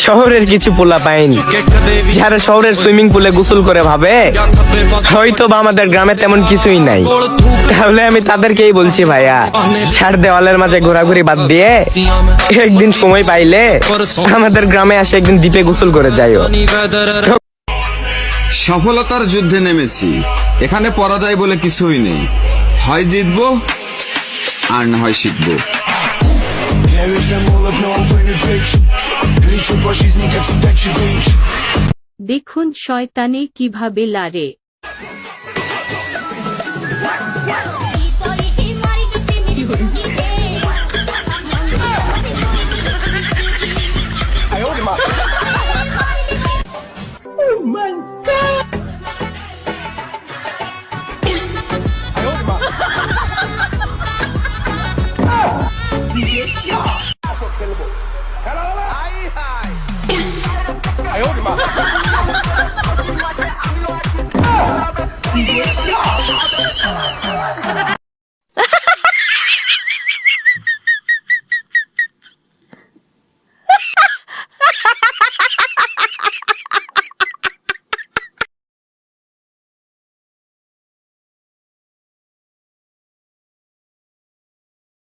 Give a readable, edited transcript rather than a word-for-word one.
শহরের কিছু পোলা পাইন যারা শহরের সুইমিং পুলে গোসল করে ভাবে হয়তো বা আমাদের গ্রামে তেমন কিছুই নাই। তাহলে আমি তাদেরকেই বলছি ভাইয়া, চার দেওয়ালের মাঝে ঘোরাঘুরি বাদ দিয়ে একদিন সময় পাইলে আমাদের গ্রামে আসে একদিন দ্বীপে গোসল করে যাইও। সফলতার যুদ্ধে নেমেছি, এখানে পরাজয় বলে কিছুই নেই। হয় জিতবো আর না হয় শিখবো। দেখুন শয়তানে কিভাবে লারে।哎呦我的妈！